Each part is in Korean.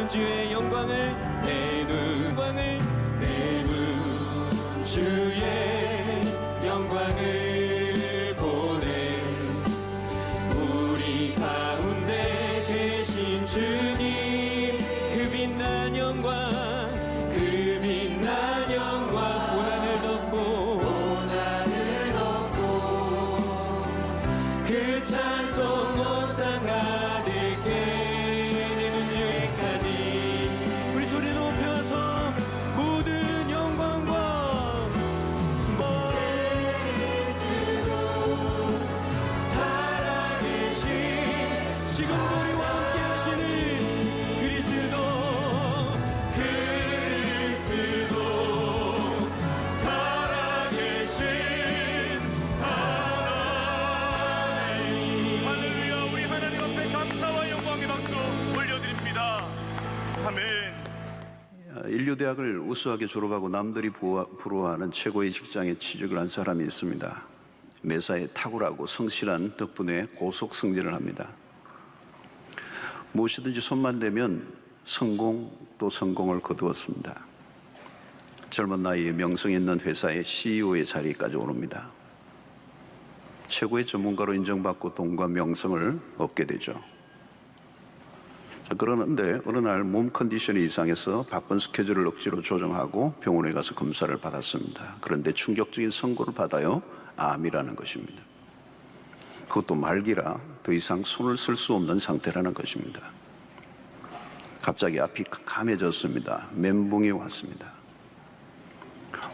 눈 주의 영광을 내 눈 주의 영광을 보내 우리 가운데 계신 주님 그 빛난 영광 고난을 덮고 그 찬송 온 땅 가득해 내 눈 주에까지 우리 소리 높여서 모든 영광과 그리스도 살아계신 지금도 우리와 함께 하시는 그리스도 살아계신 하나님. 할렐루야. 우리 하나님 앞에 감사와 영광의 박수 올려드립니다. 아멘. 인류대학을 우수하게 졸업하고 남들이 부러워하는 최고의 직장에 취직을 한 사람이 있습니다. 매사에 탁월하고 성실한 덕분에 고속 승진을 합니다. 무엇이든지 손만 대면 성공 또 성공을 거두었습니다. 젊은 나이에 명성 있는 회사의 CEO의 자리까지 오릅니다. 최고의 전문가로 인정받고 돈과 명성을 얻게 되죠. 그러는데 어느 날 몸 컨디션이 이상해서 바쁜 스케줄을 억지로 조정하고 병원에 가서 검사를 받았습니다. 그런데 충격적인 선고를 받아요. 암이라는 것입니다. 그것도 말기라 더 이상 손을 쓸 수 없는 상태라는 것입니다. 갑자기 앞이 캄캄해졌습니다. 멘붕이 왔습니다.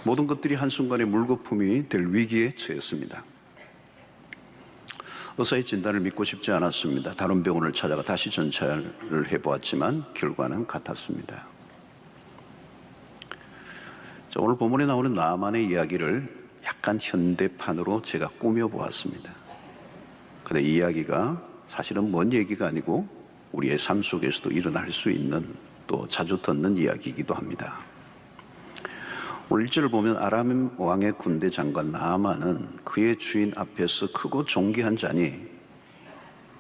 모든 것들이 한순간에 물거품이 될 위기에 처했습니다. 의사의 진단을 믿고 싶지 않았습니다. 다른 병원을 찾아가 다시 전찰을 해보았지만 결과는 같았습니다. 자, 오늘 본문에 나오는 나만의 이야기를 약간 현대판으로 제가 꾸며보았습니다. 근데 이 이야기가 사실은 먼 얘기가 아니고 우리의 삶 속에서도 일어날 수 있는 또 자주 듣는 이야기이기도 합니다. 오늘 1절을 보면 아람 왕의 군대 장관 나아만은 그의 주인 앞에서 크고 존귀한 자니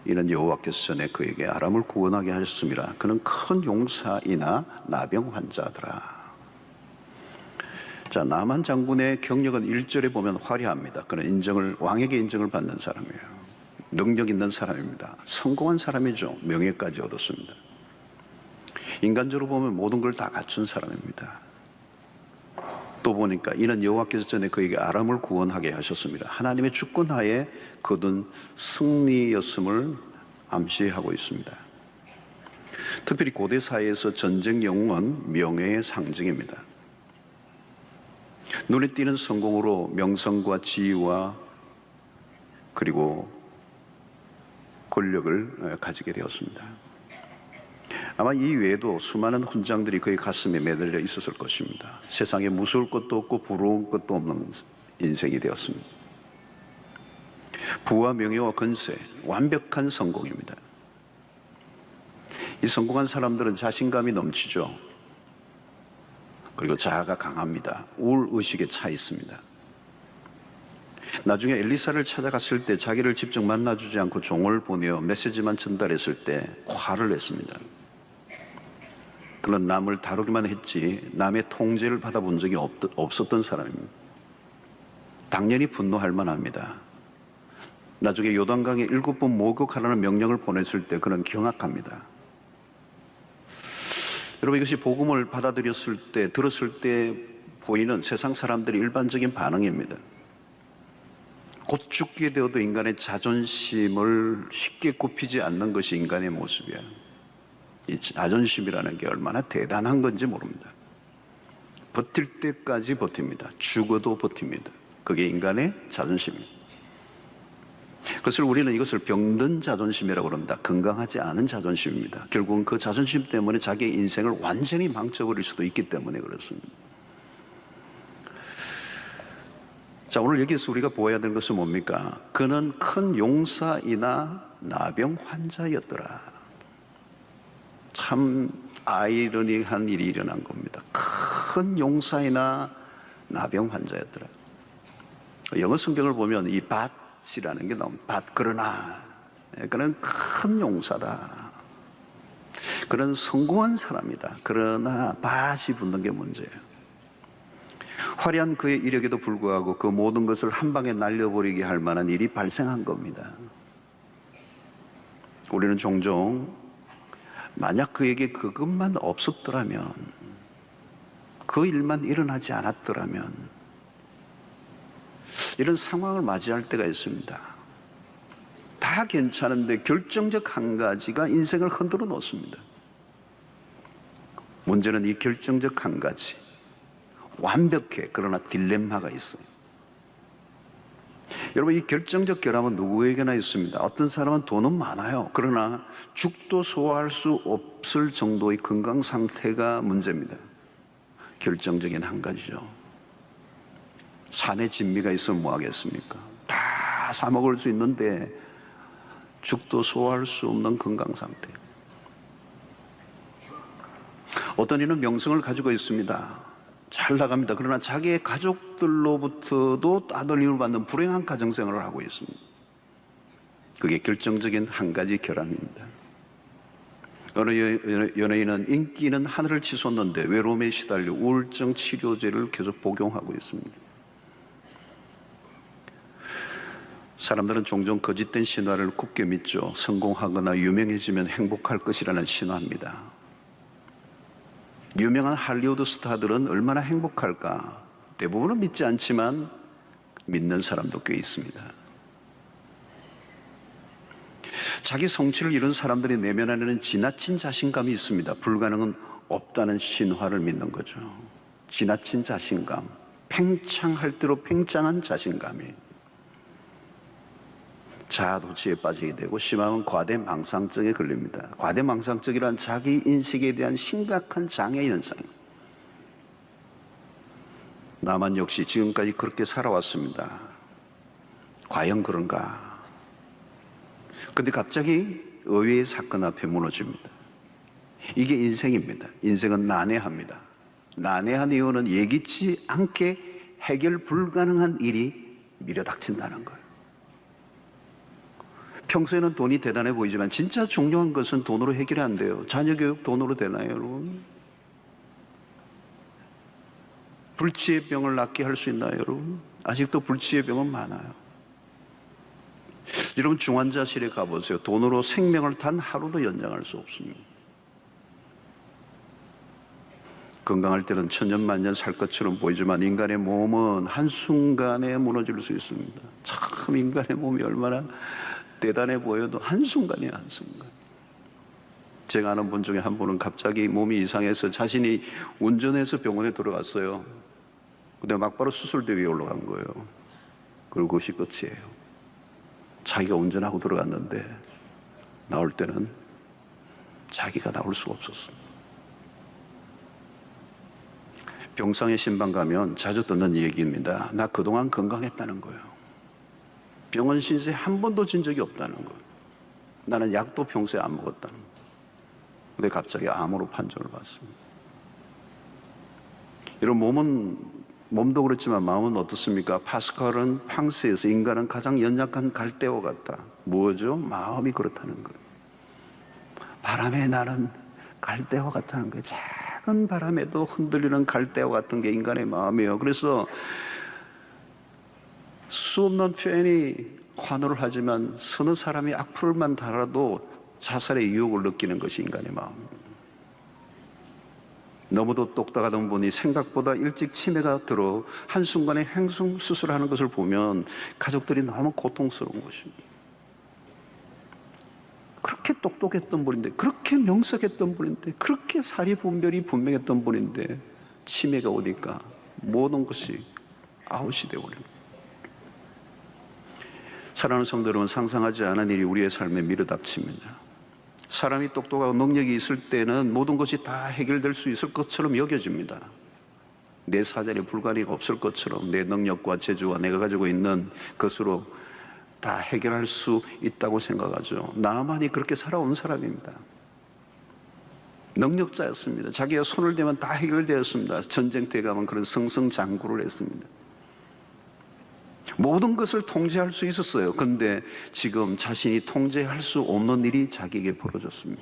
이는 여호와께서 전에 그에게 아람을 구원하게 하셨습니다. 그는 큰 용사이나 나병 환자더라. 자, 나만 장군의 경력은 1절에 보면 화려합니다. 그는 왕에게 인정을 받는 사람이에요. 능력 있는 사람입니다. 성공한 사람이죠. 명예까지 얻었습니다. 인간적으로 보면 모든 걸 다 갖춘 사람입니다. 또 보니까 이는 여호와께서 전에 그에게 아람을 구원하게 하셨습니다. 하나님의 주권하에 거둔 승리였음을 암시하고 있습니다. 특별히 고대 사회에서 전쟁 영웅은 명예의 상징입니다. 눈에 띄는 성공으로 명성과 지위와 그리고 권력을 가지게 되었습니다. 아마 이 외에도 수많은 훈장들이 그의 가슴에 매달려 있었을 것입니다. 세상에 무서울 것도 없고 부러운 것도 없는 인생이 되었습니다. 부와 명예와 권세, 완벽한 성공입니다. 이 성공한 사람들은 자신감이 넘치죠. 그리고 자아가 강합니다. 우울의식에 차 있습니다. 나중에 엘리사를 찾아갔을 때 자기를 직접 만나주지 않고 종을 보내어 메시지만 전달했을 때 화를 냈습니다. 그는 남을 다루기만 했지 남의 통제를 받아본 적이 없었던 사람입니다. 당연히 분노할 만합니다. 나중에 요단강에 7번 목욕하라는 명령을 보냈을 때 그는 경악합니다. 여러분, 이것이 복음을 받아들였을 때, 들었을 때 보이는 세상 사람들의 일반적인 반응입니다. 곧 죽게 되어도 인간의 자존심을 쉽게 굽히지 않는 것이 인간의 모습이야. 이 자존심이라는 게 얼마나 대단한 건지 모릅니다. 버틸 때까지 버팁니다. 죽어도 버팁니다. 그게 인간의 자존심입니다. 그래서 우리는 이것을 병든 자존심이라고 합니다. 건강하지 않은 자존심입니다. 결국은 그 자존심 때문에 자기의 인생을 완전히 망쳐버릴 수도 있기 때문에 그렇습니다. 자, 오늘 여기서 우리가 보아야 되는 것은 뭡니까? 그는 큰 용사이나 나병 환자였더라. 참 아이러니한 일이 일어난 겁니다. 큰 용사이나 나병 환자였더라. 영어 성경을 보면 이 밭이라는 게 나옵니다. 밭, 그러나 그는 큰 용사다. 그런 성공한 사람이다. 그러나 밭이 붙는 게 문제예요. 화려한 그의 이력에도 불구하고 그 모든 것을 한 방에 날려버리게 할 만한 일이 발생한 겁니다. 우리는 종종 만약 그에게 그것만 없었더라면, 그 일만 일어나지 않았더라면, 이런 상황을 맞이할 때가 있습니다. 다 괜찮은데 결정적 한 가지가 인생을 흔들어 놓습니다. 문제는 이 결정적 한 가지, 완벽해 그러나 딜레마가 있어요. 여러분, 이 결정적 결함은 누구에게나 있습니다. 어떤 사람은 돈은 많아요. 그러나 죽도 소화할 수 없을 정도의 건강 상태가 문제입니다. 결정적인 한 가지죠. 산에 진미가 있으면 뭐 하겠습니까? 다 사 먹을 수 있는데 죽도 소화할 수 없는 건강 상태. 어떤 이는 명성을 가지고 있습니다. 잘 나갑니다. 그러나 자기의 가족들로부터도 따돌림을 받는 불행한 가정생활을 하고 있습니다. 그게 결정적인 한 가지 결함입니다. 어느 연예인은 인기는 하늘을 치솟는데 외로움에 시달려 우울증 치료제를 계속 복용하고 있습니다. 사람들은 종종 거짓된 신화를 굳게 믿죠. 성공하거나 유명해지면 행복할 것이라는 신화입니다. 유명한 할리우드 스타들은 얼마나 행복할까? 대부분은 믿지 않지만 믿는 사람도 꽤 있습니다. 자기 성취를 이룬 사람들의 내면 안에는 지나친 자신감이 있습니다. 불가능은 없다는 신화를 믿는 거죠. 지나친 자신감, 팽창할 대로 팽창한 자신감이 자아도취에 빠지게 되고 심하면 과대망상증에 걸립니다. 과대망상증이란 자기 인식에 대한 심각한 장애 현상입니다. 나만 역시 지금까지 그렇게 살아왔습니다. 과연 그런가? 근데 갑자기 의외의 사건 앞에 무너집니다. 이게 인생입니다. 인생은 난해합니다. 난해한 이유는 예기치 않게 해결 불가능한 일이 밀어닥친다는 거예요. 평소에는 돈이 대단해 보이지만 진짜 중요한 것은 돈으로 해결이 안 돼요. 자녀 교육 돈으로 되나요, 여러분? 불치의 병을 낫게 할 수 있나요, 여러분? 아직도 불치의 병은 많아요. 여러분, 중환자실에 가보세요. 돈으로 생명을 단 하루도 연장할 수 없습니다. 건강할 때는 천년만년 살 것처럼 보이지만 인간의 몸은 한순간에 무너질 수 있습니다. 참 인간의 몸이 얼마나 대단해 보여도 한순간이에요, 한순간. 제가 아는 분 중에 한 분은 갑자기 몸이 이상해서 자신이 운전해서 병원에 들어갔어요. 근데 막바로 수술대 위에 올라간 거예요. 그리고 그것이 끝이에요. 자기가 운전하고 들어갔는데 나올 때는 자기가 나올 수가 없었습니다. 병상에 신방 가면 자주 듣는 얘기입니다. 나 그동안 건강했다는 거예요. 병원 신세 한 번도 진 적이 없다는 거예요. 나는 약도 평소에 안 먹었다는 거예요. 근데 갑자기 암으로 판정을 받습니다. 이런 몸도 그렇지만 마음은 어떻습니까? 파스칼은 팡스에서 인간은 가장 연약한 갈대와 같다. 뭐죠? 마음이 그렇다는 거예요. 바람에 나는 갈대와 같다는 거예요. 작은 바람에도 흔들리는 갈대와 같은 게 인간의 마음이에요. 그래서 수없는 표현이 환호를 하지만 서너 사람이 악플만 달아도 자살의 유혹을 느끼는 것이 인간의 마음입니다. 너무도 똑똑하던 분이 생각보다 일찍 치매가 들어 한순간에 횡성 수술하는 것을 보면 가족들이 너무 고통스러운 것입니다. 그렇게 똑똑했던 분인데, 그렇게 명석했던 분인데, 그렇게 사리분별이 분명했던 분인데 치매가 오니까 모든 것이 아웃이 되어버립니다. 사랑하는 성도 여러분, 상상하지 않은 일이 우리의 삶에 밀어닥칩니다. 사람이 똑똑하고 능력이 있을 때는 모든 것이 다 해결될 수 있을 것처럼 여겨집니다. 내 사전에 불가리가 없을 것처럼 내 능력과 재주와 내가 가지고 있는 것으로 다 해결할 수 있다고 생각하죠. 나만이 그렇게 살아온 사람입니다. 능력자였습니다. 자기가 손을 대면 다 해결되었습니다. 전쟁터에 가면 그런 승승장구를 했습니다. 모든 것을 통제할 수 있었어요. 그런데 지금 자신이 통제할 수 없는 일이 자기에게 벌어졌습니다.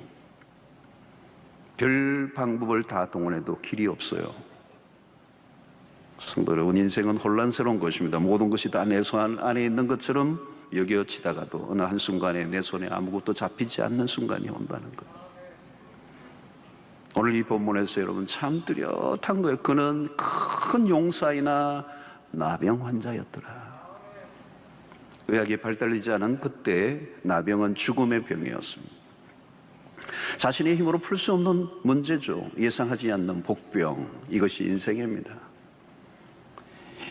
별 방법을 다 동원해도 길이 없어요. 성도 여러분, 인생은 혼란스러운 것입니다. 모든 것이 다 내 손 안에 있는 것처럼 여겨지다가도 어느 한순간에 내 손에 아무것도 잡히지 않는 순간이 온다는 것. 오늘 이 본문에서 여러분 참 뚜렷한 거예요. 그는 큰 용사이나 나병 환자였더라. 의학이 발달되지 않은 그때 나병은 죽음의 병이었습니다. 자신의 힘으로 풀 수 없는 문제죠. 예상하지 않는 복병, 이것이 인생입니다.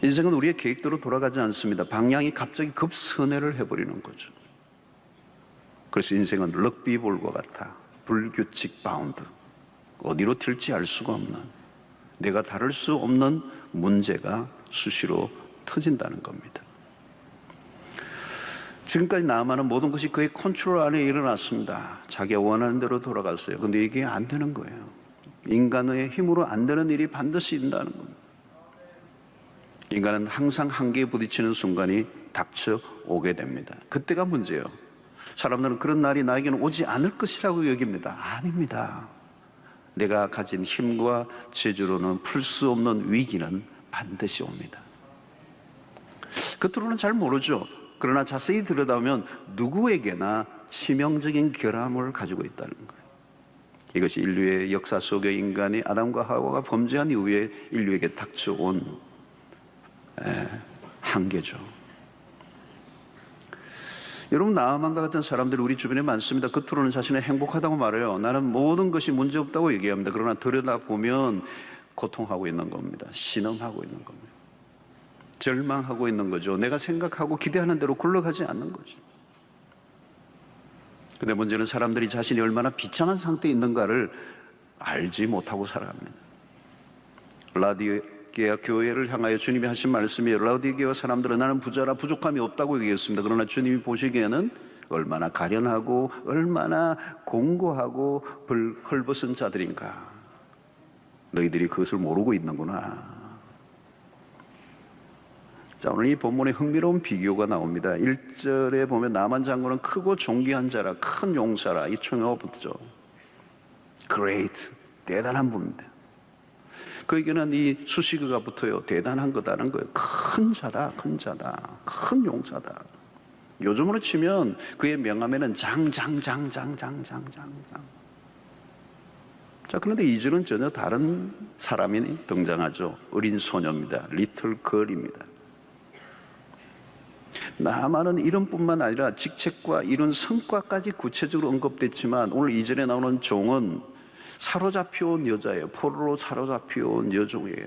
인생은 우리의 계획대로 돌아가지 않습니다. 방향이 갑자기 급선회를 해버리는 거죠. 그래서 인생은 럭비볼과 같아 불규칙 바운드, 어디로 튈지 알 수가 없는, 내가 다룰 수 없는 문제가 수시로 터진다는 겁니다. 지금까지 나아만은 모든 것이 그의 컨트롤 안에 일어났습니다. 자기가 원하는 대로 돌아갔어요. 근데 이게 안 되는 거예요. 인간의 힘으로 안 되는 일이 반드시 있다는 겁니다. 인간은 항상 한계에 부딪히는 순간이 닥쳐오게 됩니다. 그때가 문제예요. 사람들은 그런 날이 나에게는 오지 않을 것이라고 여깁니다. 아닙니다. 내가 가진 힘과 재주로는 풀 수 없는 위기는 반드시 옵니다. 겉으로는 잘 모르죠. 그러나 자세히 들여다보면 누구에게나 치명적인 결함을 가지고 있다는 거예요. 이것이 인류의 역사 속의 인간이 아담과 하와가 범죄한 이후에 인류에게 닥쳐온 한계죠. 여러분, 나아만과 같은 사람들이 우리 주변에 많습니다. 겉으로는 자신은 행복하다고 말해요. 나는 모든 것이 문제없다고 얘기합니다. 그러나 들여다보면 고통하고 있는 겁니다. 신음하고 있는 겁니다. 절망하고 있는 거죠. 내가 생각하고 기대하는 대로 굴러가지 않는 거죠. 근데 문제는 사람들이 자신이 얼마나 비참한 상태에 있는가를 알지 못하고 살아갑니다. 라디오게아 교회를 향하여 주님이 하신 말씀이, 라디오게아 사람들은 나는 부자라 부족함이 없다고 얘기했습니다. 그러나 주님이 보시기에는 얼마나 가련하고 얼마나 공고하고 헐벗은 자들인가. 너희들이 그것을 모르고 있는구나. 자, 오늘 이 본문에 흥미로운 비교가 나옵니다. 1절에 보면 나만 장군은 크고 존귀한 자라, 큰 용사라, 이稱가 붙죠. Great, 대단한 분입니다. 그에게는 이 수식어가 붙어요. 대단한 거다는 거예요. 큰 자다, 큰 자다, 큰 용사다. 요즘으로 치면 그의 명함에는 장장장장장장장. 자, 그런데 2절은 전혀 다른 사람이 등장하죠. 어린 소녀입니다. 리틀 걸입니다. 나만은 이름뿐만 아니라 직책과 이룬 성과까지 구체적으로 언급됐지만 오늘 2절에 나오는 종은 사로잡혀온 여자예요. 포로로 사로잡혀온 여종이에요.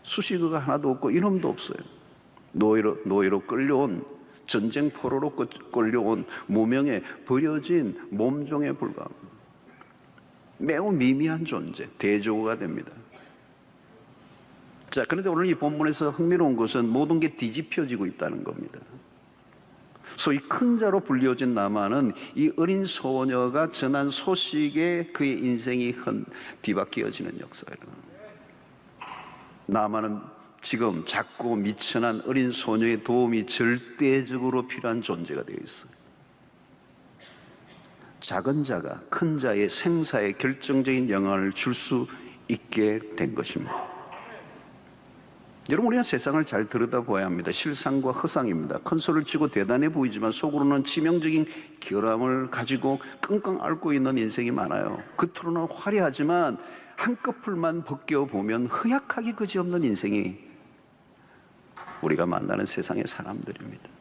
수식어가 하나도 없고 이름도 없어요. 노예로 끌려온, 전쟁 포로로 끌려온 무명의 버려진 몸종에 불과합니다. 매우 미미한 존재, 대조가 됩니다. 자, 그런데 오늘 이 본문에서 흥미로운 것은 모든 게 뒤집혀지고 있다는 겁니다. 소위 큰 자로 불리워진 나만은 이 어린 소녀가 전한 소식에 그의 인생이 뒤바뀌어지는 역사예요. 나만은 지금 작고 미천한 어린 소녀의 도움이 절대적으로 필요한 존재가 되어 있어요. 작은 자가 큰 자의 생사에 결정적인 영향을 줄 수 있게 된 것입니다. 여러분, 우리가 세상을 잘 들여다봐야 합니다. 실상과 허상입니다. 큰 소리를 치고 대단해 보이지만 속으로는 치명적인 결함을 가지고 끙끙 앓고 있는 인생이 많아요. 겉으로는 화려하지만 한꺼풀만 벗겨보면 허약하기 그지없는 인생이 우리가 만나는 세상의 사람들입니다.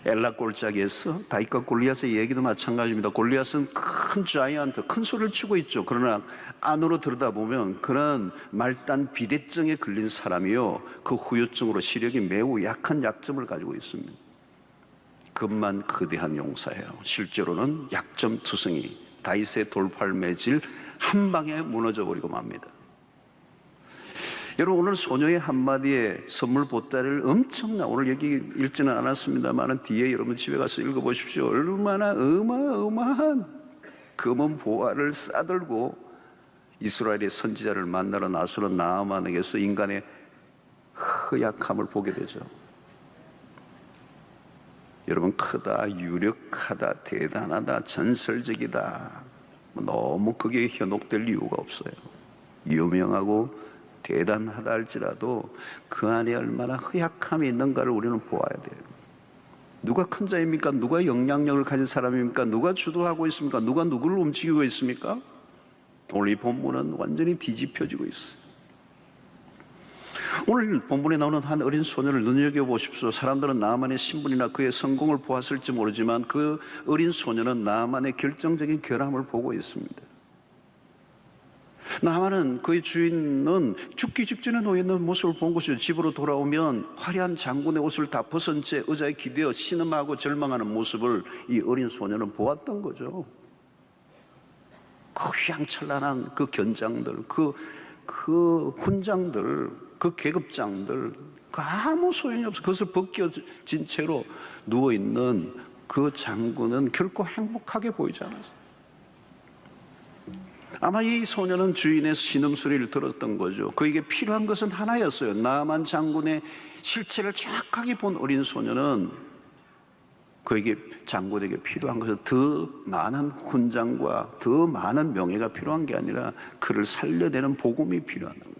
엘라 골짜기에서 다윗과 골리앗의 얘기도 마찬가지입니다. 골리앗은 큰 자이언트, 큰 소리를 치고 있죠. 그러나 안으로 들여다보면 그는 말단 비대증에 걸린 사람이요, 그 후유증으로 시력이 매우 약한 약점을 가지고 있습니다. 급만 거대한 용사예요. 실제로는 약점투성이, 다윗의 돌팔매질 한 방에 무너져 버리고 맙니다. 여러분, 오늘 소녀의 한마디에 선물 보따리를 엄청나, 오늘 여기 읽지는 않았습니다만 뒤에 여러분 집에 가서 읽어보십시오. 얼마나 어마어마한 검은 보화를 싸들고 이스라엘의 선지자를 만나러 나서는 나아만에게서 인간의 허약함을 보게 되죠. 여러분, 크다, 유력하다, 대단하다, 전설적이다, 너무 그게 현혹될 이유가 없어요. 유명하고 대단하다 할지라도 그 안에 얼마나 허약함이 있는가를 우리는 보아야 돼요. 누가 큰 자입니까? 누가 영향력을 가진 사람입니까? 누가 주도하고 있습니까? 누가 누구를 움직이고 있습니까? 오늘 이 본문은 완전히 뒤집혀지고 있어요. 오늘 본문에 나오는 한 어린 소녀를 눈여겨보십시오. 사람들은 나만의 신분이나 그의 성공을 보았을지 모르지만 그 어린 소녀는 나만의 결정적인 결함을 보고 있습니다. 나만은 그의 주인은 죽기 직전에 놓여있는 모습을 본 것이죠. 집으로 돌아오면 화려한 장군의 옷을 다 벗은 채 의자에 기대어 신음하고 절망하는 모습을 이 어린 소녀는 보았던 거죠. 그 휘황찬란한 그 견장들, 그 훈장들, 그 계급장들, 그 아무 소용이 없어. 그것을 벗겨진 채로 누워있는 그 장군은 결코 행복하게 보이지 않았어요. 아마 이 소녀는 주인의 신음소리를 들었던 거죠. 그에게 필요한 것은 하나였어요. 나만 장군의 실체를 정확하게 본 어린 소녀는 그에게 장군에게 필요한 것은 더 많은 훈장과 더 많은 명예가 필요한 게 아니라 그를 살려내는 복음이 필요한 거예요.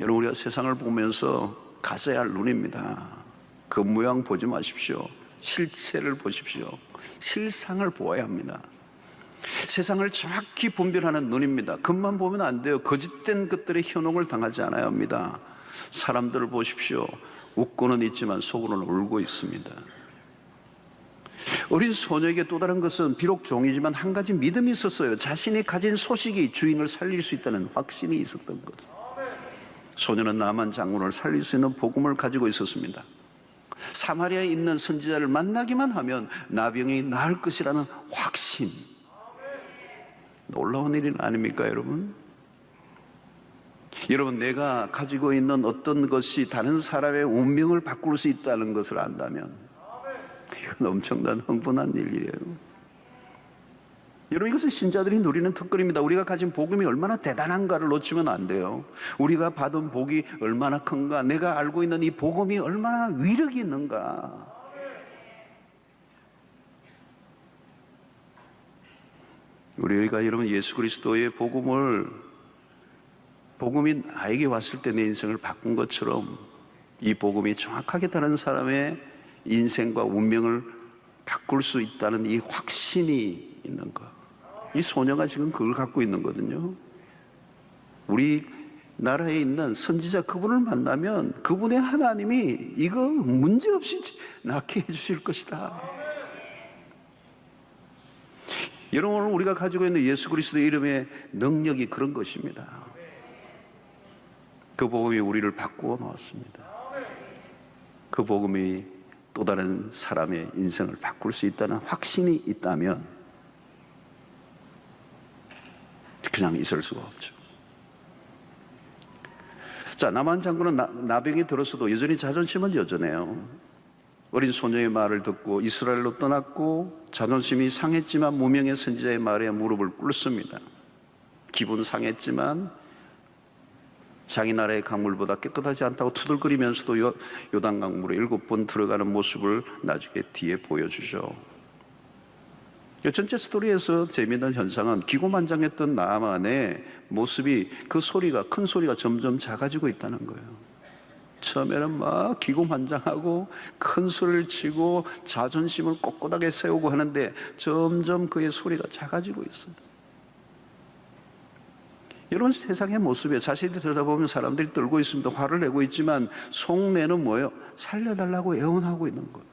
여러분, 우리가 세상을 보면서 가져야 할 눈입니다. 그 모양 보지 마십시오. 실체를 보십시오. 실상을 보아야 합니다. 세상을 정확히 분별하는 눈입니다. 겉만 보면 안 돼요. 거짓된 것들의 현혹을 당하지 않아야 합니다. 사람들을 보십시오. 웃고는 있지만 속으로는 울고 있습니다. 어린 소녀에게 또 다른 것은 비록 종이지만 한 가지 믿음이 있었어요. 자신이 가진 소식이 주인을 살릴 수 있다는 확신이 있었던 거죠. 소녀는 나만 장군을 살릴 수 있는 복음을 가지고 있었습니다. 사마리아에 있는 선지자를 만나기만 하면 나병이 나을 것이라는 확신. 놀라운 일 아닙니까, 여러분? 여러분, 내가 가지고 있는 어떤 것이 다른 사람의 운명을 바꿀 수 있다는 것을 안다면 이건 엄청난 흥분한 일이에요. 여러분, 이것은 신자들이 누리는 특권입니다. 우리가 가진 복음이 얼마나 대단한가를 놓치면 안 돼요. 우리가 받은 복이 얼마나 큰가, 내가 알고 있는 이 복음이 얼마나 위력이 있는가. 우리가 여러분 예수 그리스도의 복음이 나에게 왔을 때 내 인생을 바꾼 것처럼 이 복음이 정확하게 다른 사람의 인생과 운명을 바꿀 수 있다는 이 확신이 있는 것. 이 소녀가 지금 그걸 갖고 있는 거거든요. 우리 나라에 있는 선지자 그분을 만나면 그분의 하나님이 이거 문제없이 낫게 해주실 것이다. 여러분, 오늘 우리가 가지고 있는 예수 그리스도의 이름의 능력이 그런 것입니다. 그 복음이 우리를 바꾸어 놓았습니다. 그 복음이 또 다른 사람의 인생을 바꿀 수 있다는 확신이 있다면 그냥 있을 수가 없죠. 자, 나만 장군은 나병이 들었어도 여전히 자존심은 여전해요. 어린 소녀의 말을 듣고 이스라엘로 떠났고 자존심이 상했지만 무명의 선지자의 말에 무릎을 꿇습니다. 기분 상했지만 자기 나라의 강물보다 깨끗하지 않다고 투덜거리면서도 요단 강물에 7번 들어가는 모습을 나중에 뒤에 보여주죠. 전체 스토리에서 재미있는 현상은 기고만장했던 나만의 모습이 그 소리가, 큰 소리가 점점 작아지고 있다는 거예요. 처음에는 막 기고만장하고 큰 소리를 치고 자존심을 꼿꼿하게 세우고 하는데 점점 그의 소리가 작아지고 있어요. 이런 세상의 모습에 자세히 들여다보면 사람들이 떨고 있습니다. 화를 내고 있지만 속내는 뭐예요? 살려달라고 애원하고 있는 거예요.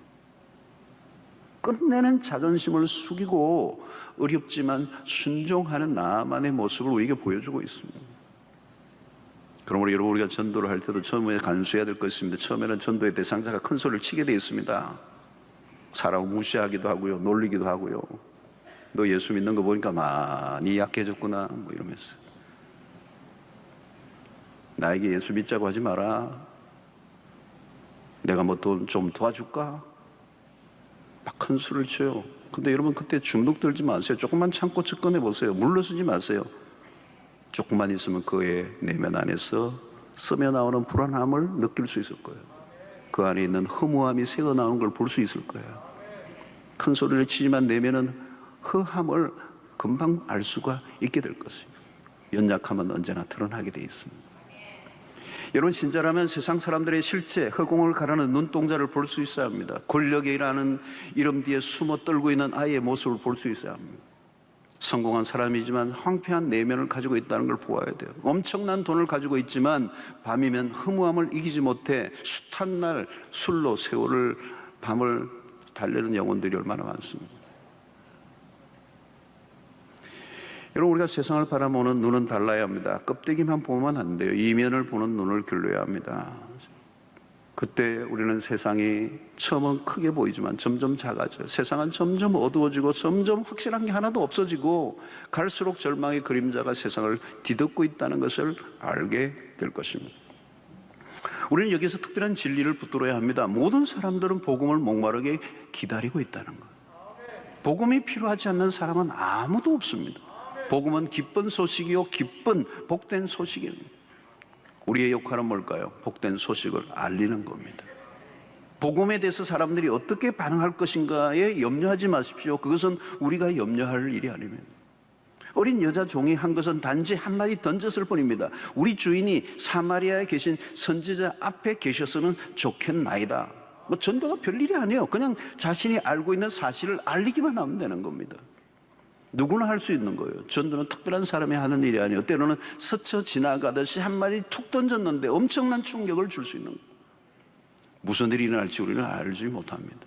끝내는 자존심을 숙이고 어렵지만 순종하는 나만의 모습을 우리에게 보여주고 있습니다. 그러므로 여러분, 우리가 전도를 할 때도 처음에 간수해야 될 것입니다. 처음에는 전도의 대상자가 큰 소리를 치게 되어 있습니다. 사람을 무시하기도 하고요, 놀리기도 하고요. 너 예수 믿는 거 보니까 많이 약해졌구나, 뭐 이러면서. 나에게 예수 믿자고 하지 마라. 내가 뭐 좀 도와줄까? 막 큰 소리를 쳐요. 근데 여러분, 그때 중독 들지 마세요. 조금만 참고 접근해 보세요. 물러서지 마세요. 조금만 있으면 그의 내면 안에서 스며나오는 불안함을 느낄 수 있을 거예요. 그 안에 있는 허무함이 새어나오는 걸 볼 수 있을 거예요. 큰 소리를 치지만 내면은 허함을 금방 알 수가 있게 될 것입니다. 연약함은 언제나 드러나게 돼 있습니다. 여러분, 신자라면 세상 사람들의 실체, 허공을 가르는 눈동자를 볼 수 있어야 합니다. 권력이라는 이름 뒤에 숨어 떨고 있는 아이의 모습을 볼 수 있어야 합니다. 성공한 사람이지만 황폐한 내면을 가지고 있다는 걸 보아야 돼요. 엄청난 돈을 가지고 있지만 밤이면 허무함을 이기지 못해 숱한 날 술로 세월을 밤을 달래는 영혼들이 얼마나 많습니다. 여러분, 우리가 세상을 바라보는 눈은 달라야 합니다. 껍데기만 보면 안 돼요. 이면을 보는 눈을 길러야 합니다. 그때 우리는 세상이 처음은 크게 보이지만 점점 작아져요. 세상은 점점 어두워지고 점점 확실한 게 하나도 없어지고 갈수록 절망의 그림자가 세상을 뒤덮고 있다는 것을 알게 될 것입니다. 우리는 여기서 특별한 진리를 붙들어야 합니다. 모든 사람들은 복음을 목마르게 기다리고 있다는 것. 복음이 필요하지 않는 사람은 아무도 없습니다. 복음은 기쁜 소식이요, 기쁜 복된 소식입니다. 우리의 역할은 뭘까요? 복된 소식을 알리는 겁니다. 복음에 대해서 사람들이 어떻게 반응할 것인가에 염려하지 마십시오. 그것은 우리가 염려할 일이 아닙니다. 어린 여자 종이 한 것은 단지 한마디 던졌을 뿐입니다. 우리 주인이 사마리아에 계신 선지자 앞에 계셔서는 좋겠나이다. 전도가 별일이 아니에요. 그냥 자신이 알고 있는 사실을 알리기만 하면 되는 겁니다. 누구나 할 수 있는 거예요. 전도는 특별한 사람이 하는 일이 아니에요. 때로는 스쳐 지나가듯이 한마디 툭 던졌는데 엄청난 충격을 줄 수 있는 거예요. 무슨 일이 일어날지 우리는 알지 못합니다.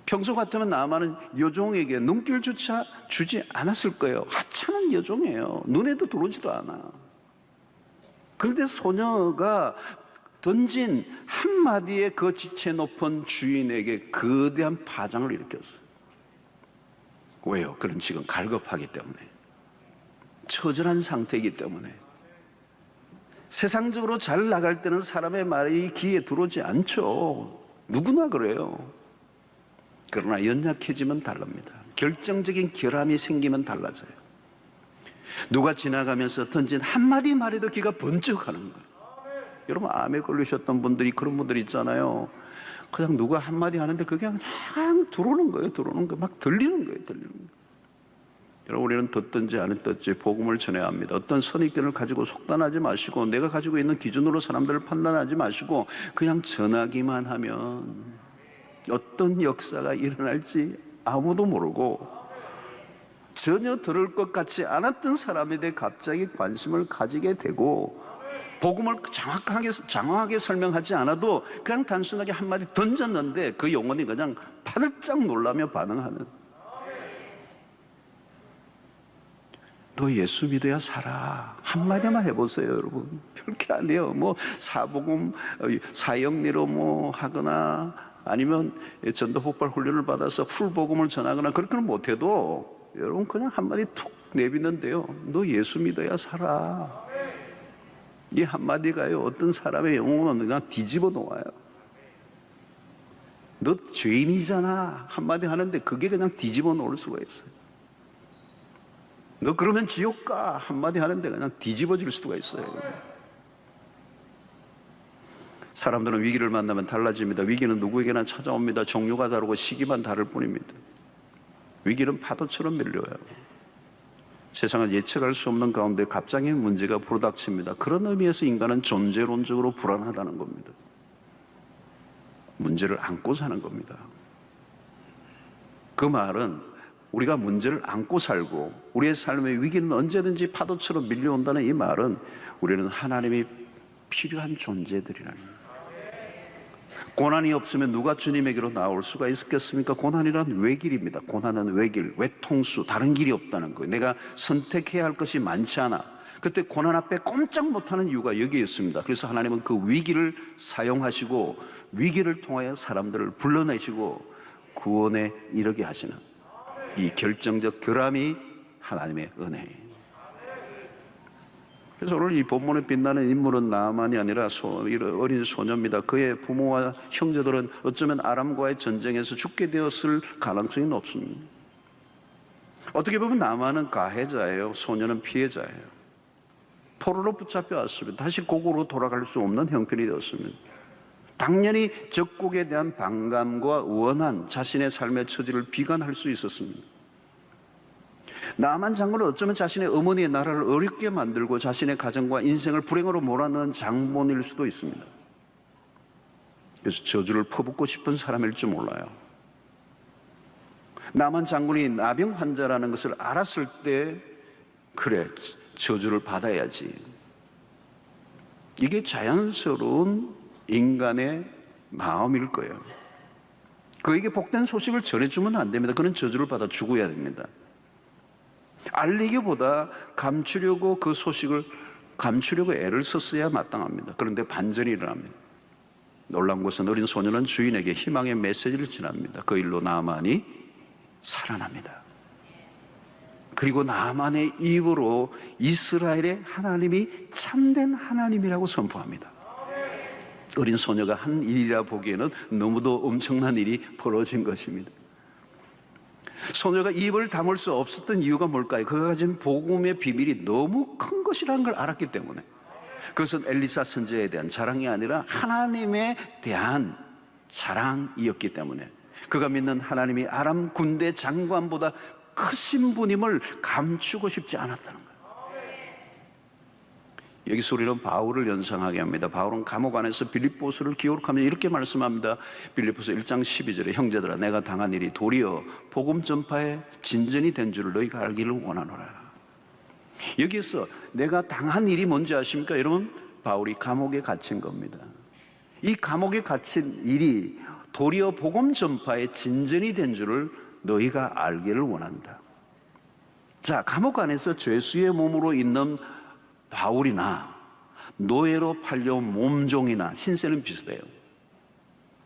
평소 같으면 나만은 여종에게 눈길조차 주지 않았을 거예요. 하찮은 여종이에요. 눈에도 들어오지도 않아. 그런데 소녀가 던진 한마디에 그 지체 높은 주인에게 거대한 파장을 일으켰어요. 왜요? 그는 지금 갈급하기 때문에, 처절한 상태이기 때문에. 세상적으로 잘 나갈 때는 사람의 말이 귀에 들어오지 않죠. 누구나 그래요. 그러나 연약해지면 다릅니다. 결정적인 결함이 생기면 달라져요. 누가 지나가면서 던진 한마디 말에도 귀가 번쩍하는 거예요. 여러분, 암에 걸리셨던 분들이, 그런 분들 있잖아요. 그냥 누가 한마디 하는데 그게 그냥 들어오는 거예요. 들어오는 거 막 들리는 거예요. 들리는 거예요. 여러분, 우리는 듣든지 안 듣든지 복음을 전해야 합니다. 어떤 선입견을 가지고 속단하지 마시고, 내가 가지고 있는 기준으로 사람들을 판단하지 마시고, 그냥 전하기만 하면 어떤 역사가 일어날지 아무도 모르고, 전혀 들을 것 같지 않았던 사람에 대해 갑자기 관심을 가지게 되고, 복음을 장황하게 설명하지 않아도 그냥 단순하게 한마디 던졌는데 그 영혼이 그냥 파들짝 놀라며 반응하는. 너 예수 믿어야 살아. 한마디만 해보세요, 여러분. 별게 아니에요. 뭐 사복음 사형리로 하거나, 아니면 전도 폭발 훈련을 받아서 풀복음을 전하거나 그렇게는 못해도 여러분 그냥 한마디 툭 내비는데요. 너 예수 믿어야 살아. 이 한마디가요, 어떤 사람의 영혼은 그냥 뒤집어 놓아요. 너 죄인이잖아. 한마디 하는데 그게 그냥 뒤집어 놓을 수가 있어요. 너 그러면 지옥 가. 한마디 하는데 그냥 뒤집어질 수가 있어요. 사람들은 위기를 만나면 달라집니다. 위기는 누구에게나 찾아옵니다. 종류가 다르고 시기만 다를 뿐입니다. 위기는 파도처럼 밀려와요. 세상은 예측할 수 없는 가운데 갑자기 문제가 불어닥칩니다. 그런 의미에서 인간은 존재론적으로 불안하다는 겁니다. 문제를 안고 사는 겁니다. 그 말은 우리가 문제를 안고 살고 우리의 삶의 위기는 언제든지 파도처럼 밀려온다는 이 말은 우리는 하나님이 필요한 존재들이라는 거예요. 고난이 없으면 누가 주님에게로 나올 수가 있었겠습니까? 고난이란 외길입니다. 고난은 외길, 외통수, 다른 길이 없다는 거예요. 내가 선택해야 할 것이 많지 않아. 그때 고난 앞에 꼼짝 못하는 이유가 여기에 있습니다. 그래서 하나님은 그 위기를 사용하시고 위기를 통하여 사람들을 불러내시고 구원에 이르게 하시는 이 결정적 결함이 하나님의 은혜예요. 그래서 오늘 이 본문에 빛나는 인물은 나만이 아니라 어린 소녀입니다. 그의 부모와 형제들은 어쩌면 아람과의 전쟁에서 죽게 되었을 가능성이 높습니다. 어떻게 보면 나만은 가해자예요. 소녀는 피해자예요. 포로로 붙잡혀 왔습니다. 다시 고국으로 돌아갈 수 없는 형편이 되었습니다. 당연히 적국에 대한 반감과 원한, 자신의 삶의 처지를 비관할 수 있었습니다. 나만 장군은 어쩌면 자신의 어머니의 나라를 어렵게 만들고 자신의 가정과 인생을 불행으로 몰아넣은 장본일 수도 있습니다. 그래서 저주를 퍼붓고 싶은 사람일지 몰라요. 나만 장군이 나병 환자라는 것을 알았을 때 그래, 저주를 받아야지. 이게 자연스러운 인간의 마음일 거예요. 그에게 복된 소식을 전해주면 안 됩니다. 그는 저주를 받아 죽어야 됩니다. 알리기보다 감추려고 그 소식을 감추려고 애를 썼어야 마땅합니다. 그런데 반전이 일어납니다. 놀라운 것은 어린 소녀는 주인에게 희망의 메시지를 전합니다. 그 일로 나만이 살아납니다. 그리고 나만의 입으로 이스라엘의 하나님이 참된 하나님이라고 선포합니다. 어린 소녀가 한 일이라 보기에는 너무도 엄청난 일이 벌어진 것입니다. 소녀가 입을 다물 수 없었던 이유가 뭘까요? 그가 가진 복음의 비밀이 너무 큰 것이라는 걸 알았기 때문에. 그것은 엘리사 선지자에 대한 자랑이 아니라 하나님에 대한 자랑이었기 때문에. 그가 믿는 하나님이 아람 군대 장관보다 크신 분임을 감추고 싶지 않았다는 거예요. 여기서 우리는 바울을 연상하게 합니다. 바울은 감옥 안에서 빌립보서를 기록하며 이렇게 말씀합니다. 빌립보서 1장 12절에 형제들아 내가 당한 일이 도리어 복음 전파의 진전이 된 줄을 너희가 알기를 원하노라. 여기에서 내가 당한 일이 뭔지 아십니까? 여러분, 바울이 감옥에 갇힌 겁니다. 이 감옥에 갇힌 일이 도리어 복음 전파의 진전이 된 줄을 너희가 알기를 원한다. 자, 감옥 안에서 죄수의 몸으로 있는 바울이나 노예로 팔려온 몸종이나 신세는 비슷해요.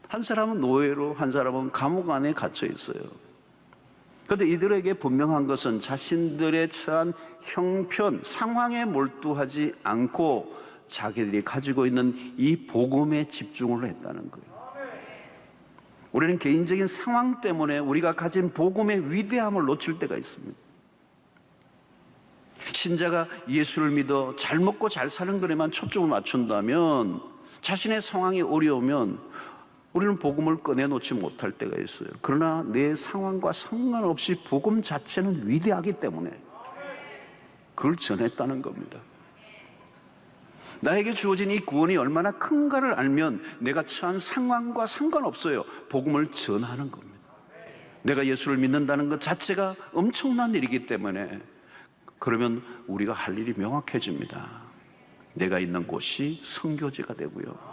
한 사람은 노예로, 한 사람은 감옥 안에 갇혀 있어요. 그런데 이들에게 분명한 것은 자신들의 처한 형편, 상황에 몰두하지 않고 자기들이 가지고 있는 이 복음에 집중을 했다는 거예요. 우리는 개인적인 상황 때문에 우리가 가진 복음의 위대함을 놓칠 때가 있습니다. 신자가 예수를 믿어 잘 먹고 잘 사는 것에만 초점을 맞춘다면, 자신의 상황이 어려우면 우리는 복음을 꺼내놓지 못할 때가 있어요. 그러나 내 상황과 상관없이 복음 자체는 위대하기 때문에 그걸 전했다는 겁니다. 나에게 주어진 이 구원이 얼마나 큰가를 알면 내가 처한 상황과 상관없어요. 복음을 전하는 겁니다. 내가 예수를 믿는다는 것 자체가 엄청난 일이기 때문에, 그러면 우리가 할 일이 명확해집니다. 내가 있는 곳이 선교지가 되고요.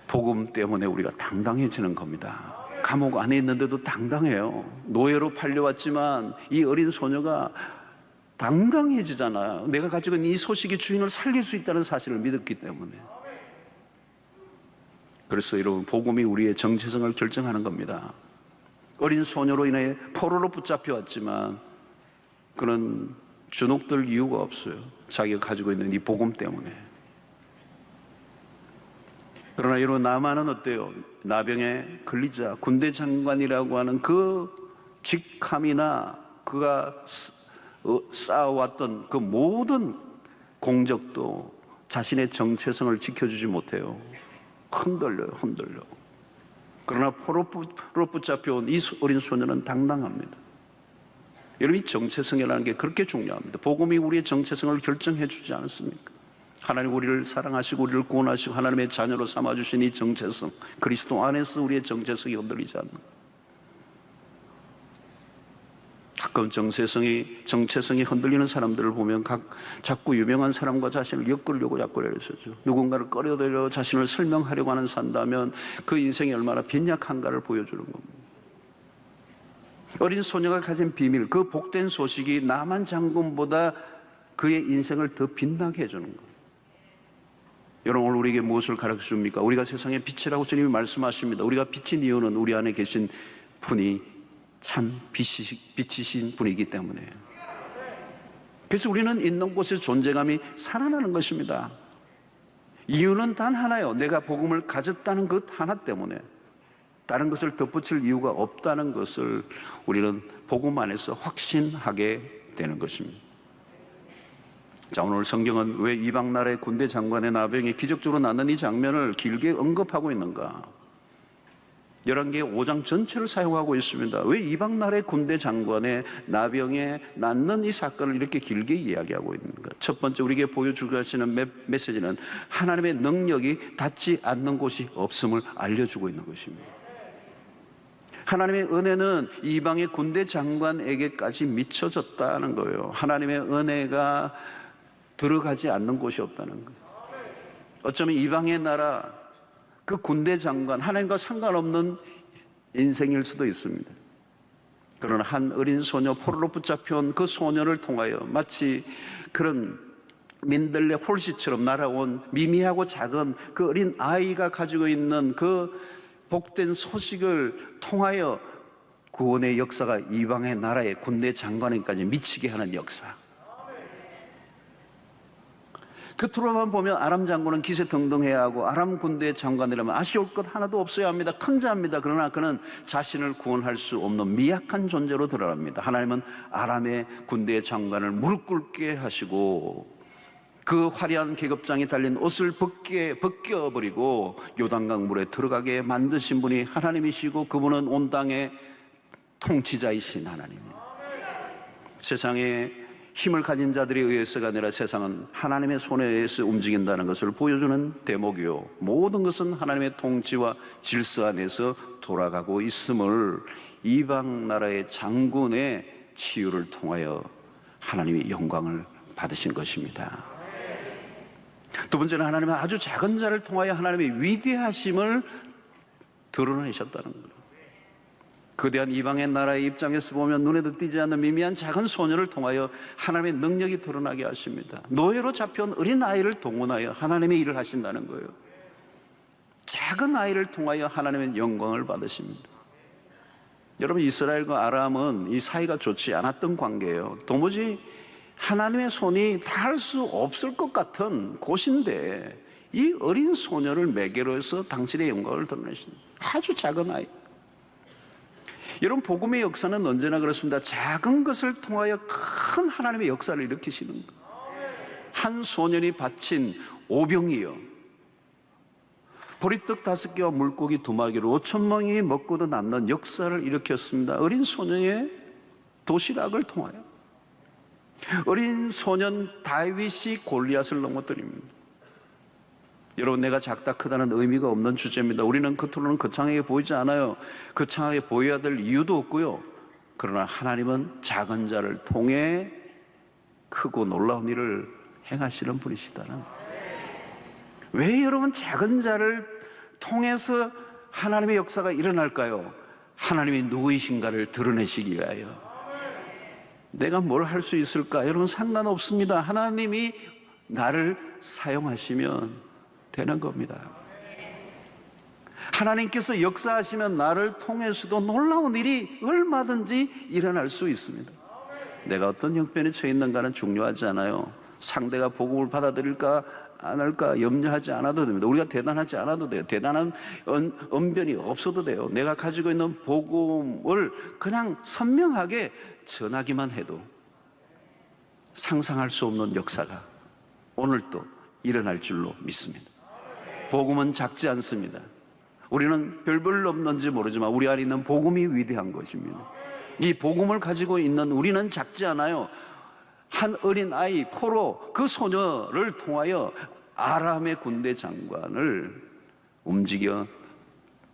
복음 때문에 우리가 당당해지는 겁니다. 감옥 안에 있는데도 당당해요. 노예로 팔려왔지만 이 어린 소녀가 당당해지잖아요. 내가 가지고 있는 이 소식이 주인을 살릴 수 있다는 사실을 믿었기 때문에. 그래서 여러분, 복음이 우리의 정체성을 결정하는 겁니다. 어린 소녀로 인해 포로로 붙잡혀왔지만 그는 주눅들 이유가 없어요. 자기가 가지고 있는 이 복음 때문에. 그러나 여러분, 나만은 어때요? 나병에 걸리자 군대 장관이라고 하는 그 직함이나 그가 쌓아왔던 그 모든 공적도 자신의 정체성을 지켜주지 못해요. 흔들려요. 그러나 포로 붙잡혀온 이 어린 소녀는 당당합니다. 여러분, 이 정체성이라는 게 그렇게 중요합니다. 복음이 우리의 정체성을 결정해 주지 않습니까? 하나님 우리를 사랑하시고 우리를 구원하시고 하나님의 자녀로 삼아주신 이 정체성, 그리스도 안에서 우리의 정체성이 흔들리지 않는, 가끔 정체성이 흔들리는 사람들을 보면 자꾸 유명한 사람과 자신을 엮으려고 자꾸 이러죠. 누군가를 끌어들여 자신을 설명하려고 하는 산다면 그 인생이 얼마나 빈약한가를 보여주는 겁니다. 어린 소녀가 가진 비밀, 그 복된 소식이 나만 장군보다 그의 인생을 더 빛나게 해주는 거예요. 여러분, 오늘 우리에게 무엇을 가르쳐 줍니까? 우리가 세상의 빛이라고 주님이 말씀하십니다. 우리가 빛인 이유는 우리 안에 계신 분이 참 빛이신 분이기 때문에. 그래서 우리는 있는 곳에 존재감이 살아나는 것입니다. 이유는 단 하나요. 내가 복음을 가졌다는 것 하나 때문에. 다른 것을 덧붙일 이유가 없다는 것을 우리는 복음 안에서 확신하게 되는 것입니다. 자, 오늘 성경은 왜 이방 나라의 군대 장관의 나병이 기적적으로 낫는 이 장면을 길게 언급하고 있는가? 열왕기 5장 전체를 사용하고 있습니다. 왜 이방 나라의 군대 장관의 나병에 낫는 이 사건을 이렇게 길게 이야기하고 있는가? 첫 번째 우리에게 보여주고 하시는 메시지는 하나님의 능력이 닿지 않는 곳이 없음을 알려주고 있는 것입니다. 하나님의 은혜는 이방의 군대 장관에게까지 미쳐졌다는 거예요. 하나님의 은혜가 들어가지 않는 곳이 없다는 거예요. 어쩌면 이방의 나라 그 군대 장관, 하나님과 상관없는 인생일 수도 있습니다. 그러나 한 어린 소녀, 포로로 붙잡혀온 그 소녀를 통하여 마치 그런 민들레 홀씨처럼 날아온 미미하고 작은 그 어린 아이가 가지고 있는 그 복된 소식을 통하여 구원의 역사가 이방의 나라의 군대 장관에까지 미치게 하는 역사. 겉으로만 보면 아람 장군은 기세등등해야 하고 아람 군대 장관이라면 아쉬울 것 하나도 없어야 합니다. 큰 자입니다. 그러나 그는 자신을 구원할 수 없는 미약한 존재로 드러납니다. 하나님은 아람의 군대 장관을 무릎 꿇게 하시고 그 화려한 계급장이 달린 옷을 벗겨버리고 요단강 물에 들어가게 만드신 분이 하나님이시고 그분은 온 땅의 통치자이신 하나님입니다. 세상에 힘을 가진 자들에 의해서가 아니라 세상은 하나님의 손에 의해서 움직인다는 것을 보여주는 대목이요, 모든 것은 하나님의 통치와 질서 안에서 돌아가고 있음을 이방 나라의 장군의 치유를 통하여 하나님이 영광을 받으신 것입니다. 두 번째는 하나님은 아주 작은 자를 통하여 하나님의 위대하심을 드러내셨다는 거예요. 거대한 이방의 나라의 입장에서 보면 눈에도 띄지 않는 미미한 작은 소녀를 통하여 하나님의 능력이 드러나게 하십니다. 노예로 잡혀온 어린아이를 동원하여 하나님의 일을 하신다는 거예요. 작은 아이를 통하여 하나님의 영광을 받으십니다. 여러분, 이스라엘과 아람은 이 사이가 좋지 않았던 관계예요. 도무지 하나님의 손이 닿을 수 없을 것 같은 곳인데 이 어린 소녀를 매개로 해서 당신의 영광을 드러내십니다. 아주 작은 아이. 여러분, 복음의 역사는 언제나 그렇습니다. 작은 것을 통하여 큰 하나님의 역사를 일으키시는 거예요. 한 소년이 바친 오병이요, 보리떡 5개와 물고기 2마리로 5,000명이 먹고도 남는 역사를 일으켰습니다. 어린 소년의 도시락을 통하여. 어린 소년 다윗이 골리앗을 넘어뜨립니다. 여러분, 내가 작다 크다는 의미가 없는 주제입니다. 우리는 겉으로는 거창하게 보이지 않아요. 거창하게 보여야 될 이유도 없고요. 그러나 하나님은 작은 자를 통해 크고 놀라운 일을 행하시는 분이시다는. 왜 여러분 작은 자를 통해서 하나님의 역사가 일어날까요? 하나님이 누구이신가를 드러내시기 위하여. 내가 뭘 할 수 있을까? 여러분, 상관없습니다. 하나님이 나를 사용하시면 되는 겁니다. 하나님께서 역사하시면 나를 통해서도 놀라운 일이 얼마든지 일어날 수 있습니다. 내가 어떤 형편에 처해 있는가는 중요하지 않아요. 상대가 복음을 받아들일까 안 할까 염려하지 않아도 됩니다. 우리가 대단하지 않아도 돼요. 대단한 언변이 없어도 돼요. 내가 가지고 있는 복음을 그냥 선명하게 전하기만 해도 상상할 수 없는 역사가 오늘도 일어날 줄로 믿습니다. 복음은 작지 않습니다. 우리는 별볼 없는지 모르지만 우리 안에 있는 복음이 위대한 것입니다. 이 복음을 가지고 있는 우리는 작지 않아요. 한 어린 아이 포로 그 소녀를 통하여 아람의 군대 장관을 움직여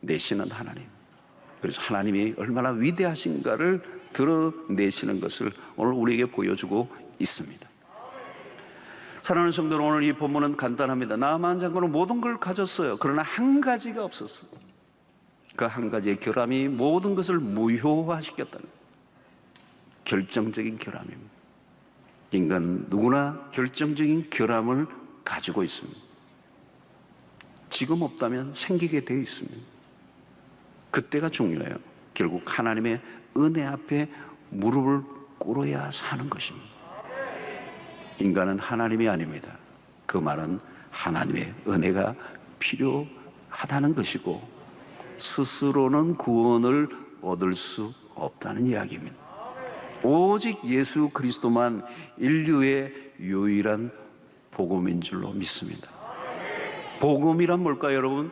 내시는 하나님. 그래서 하나님이 얼마나 위대하신가를 드러내시는 것을 오늘 우리에게 보여주고 있습니다. 사랑하는 성도들, 오늘 이 본문은 간단합니다. 나아만 장군은 모든 걸 가졌어요. 그러나 한 가지가 없었어요. 그 한 가지의 결함이 모든 것을 무효화시켰다는 결정적인 결함입니다. 인간 누구나 결정적인 결함을 가지고 있습니다. 지금 없다면 생기게 되어 있습니다. 그때가 중요해요. 결국 하나님의 은혜 앞에 무릎을 꿇어야 사는 것입니다. 인간은 하나님이 아닙니다. 그 말은 하나님의 은혜가 필요하다는 것이고 스스로는 구원을 얻을 수 없다는 이야기입니다. 오직 예수 그리스도만 인류의 유일한 복음인 줄로 믿습니다. 복음이란 뭘까요, 여러분?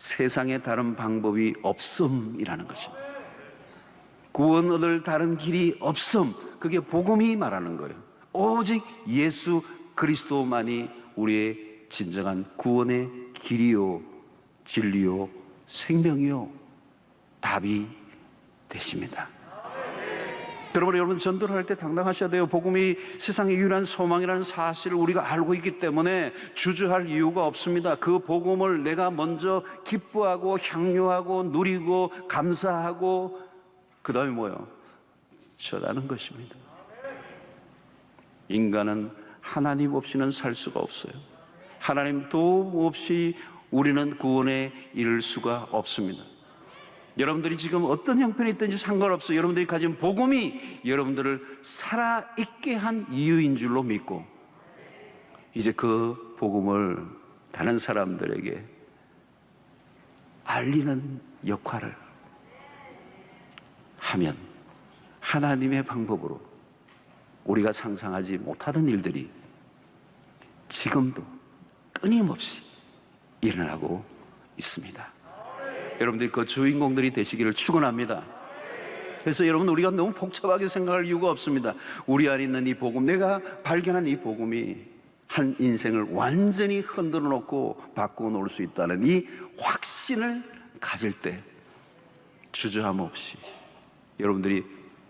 세상에 다른 방법이 없음이라는 것입니다. 구원 얻을 다른 길이 없음. 그게 복음이 말하는 거예요. 오직 예수 그리스도만이 우리의 진정한 구원의 길이요, 진리요, 생명이요, 답이 되십니다. 여러분 전도를 할 때 당당하셔야 돼요. 복음이 세상의 유일한 소망이라는 사실을 우리가 알고 있기 때문에 주저할 이유가 없습니다. 그 복음을 내가 먼저 기뻐하고 향유하고 누리고 감사하고 그 다음에 뭐요? 전하는 것입니다. 인간은 하나님 없이는 살 수가 없어요. 하나님 도움 없이 우리는 구원에 이를 수가 없습니다. 여러분들이 지금 어떤 형편이 있든지 상관없어요. 여러분들이 가진 복음이 여러분들을 살아있게 한 이유인 줄로 믿고 이제 그 복음을 다른 사람들에게 알리는 역할을 하면 하나님의 방법으로 우리가 상상하지 못하던 일들이 지금도 끊임없이 일어나고 있습니다. 여러분들이 그 주인공들이 되시기를 축원합니다. 그래서 여러분 우리가 너무 복잡하게 생각할 이유가 없습니다. 우리 안에 있는 이 복음, 내가 발견한 이 복음이 한 인생을 완전히 흔들어 놓고 바꾸어 놓을 수 있다는 이 확신을 가질 때 주저함 없이 여러분들이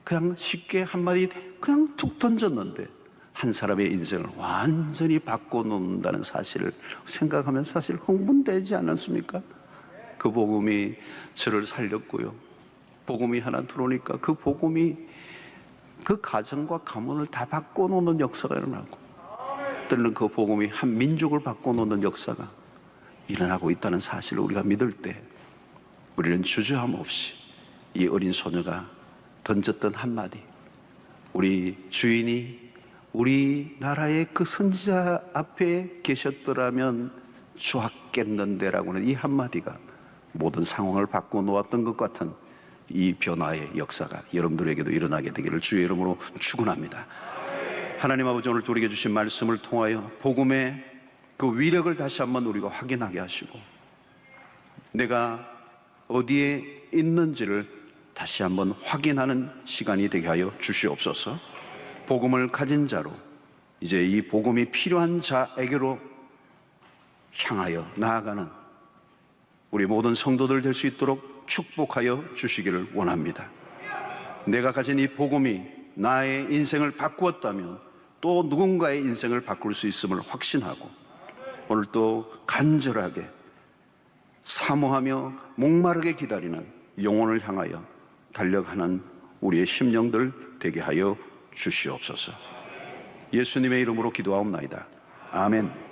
그냥 쉽게 한마디 그냥 툭 던졌는데 한 사람의 인생을 완전히 바꿔놓는다는 사실을 생각하면 사실 흥분되지 않았습니까? 그 복음이 저를 살렸고요. 복음이 하나 들어오니까 그 복음이 그 가정과 가문을 다 바꿔놓는 역사가 일어나고 때로는 그 복음이 한 민족을 바꿔놓는 역사가 일어나고 있다는 사실을 우리가 믿을 때 우리는 주저함 없이 이 어린 소녀가 던졌던 한마디, 우리 주인이 우리나라의 그 선지자 앞에 계셨더라면 좋았겠는데라고는 이 한마디가 모든 상황을 바꿔놓았던 것 같은 이 변화의 역사가 여러분들에게도 일어나게 되기를 주의 이름으로 축원합니다. 하나님 아버지, 오늘 우리에게 주신 말씀을 통하여 복음의 그 위력을 다시 한번 우리가 확인하게 하시고 내가 어디에 있는지를 다시 한번 확인하는 시간이 되게 하여 주시옵소서. 복음을 가진 자로 이제 이 복음이 필요한 자에게로 향하여 나아가는 우리 모든 성도들 될 수 있도록 축복하여 주시기를 원합니다. 내가 가진 이 복음이 나의 인생을 바꾸었다면 또 누군가의 인생을 바꿀 수 있음을 확신하고 오늘 또 간절하게 사모하며 목마르게 기다리는 영혼을 향하여 달려가는 우리의 심령들 되게 하여 주시옵소서. 예수님의 이름으로 기도하옵나이다. 아멘.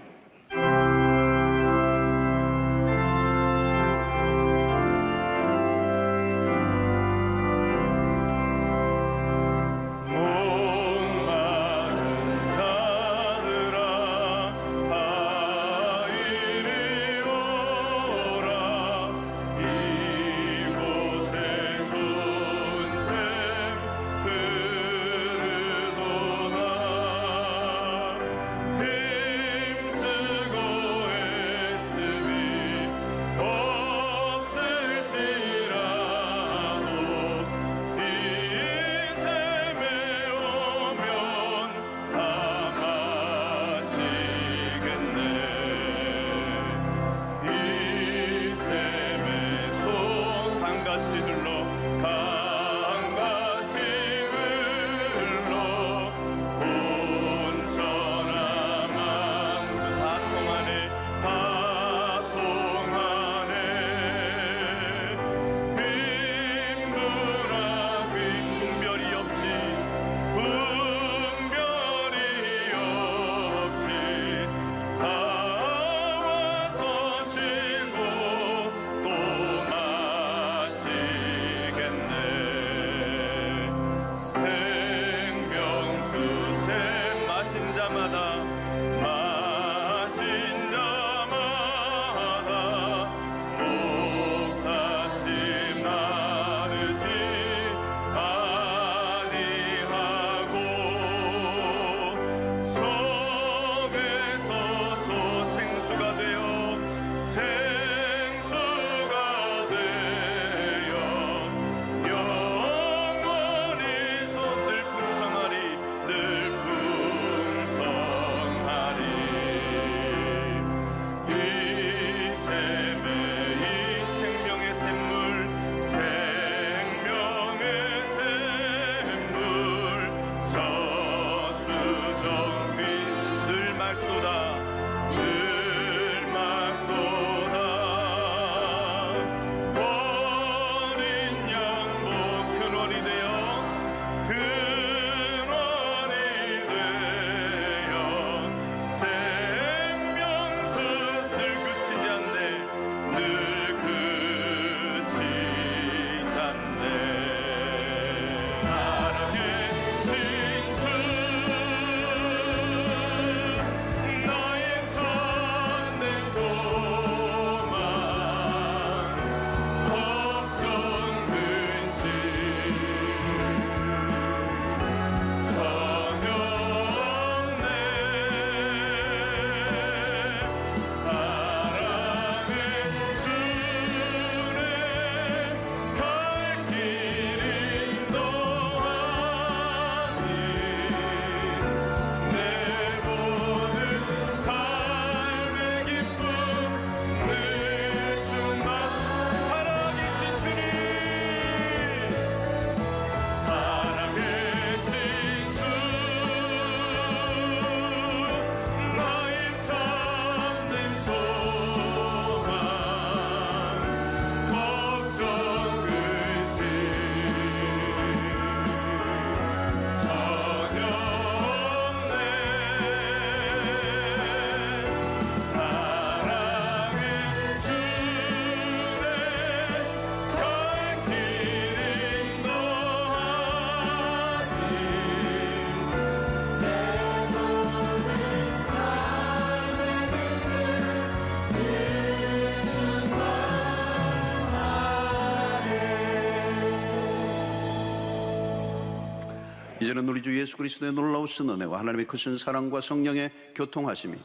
이제는 우리 주 예수 그리스도의 놀라우신 은혜와 하나님의 크신 사랑과 성령의 교통하심이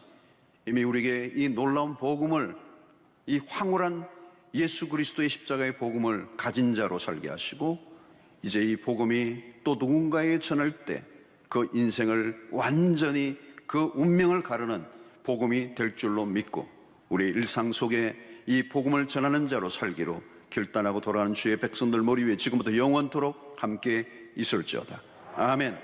이미 우리에게 이 놀라운 복음을, 이 황홀한 예수 그리스도의 십자가의 복음을 가진 자로 살게 하시고, 이제 이 복음이 또 누군가에게 전할 때 그 인생을 완전히 그 운명을 가르는 복음이 될 줄로 믿고, 우리 일상 속에 이 복음을 전하는 자로 살기로 결단하고 돌아가는 주의 백성들 머리 위에 지금부터 영원토록 함께 있을지어다. 아멘.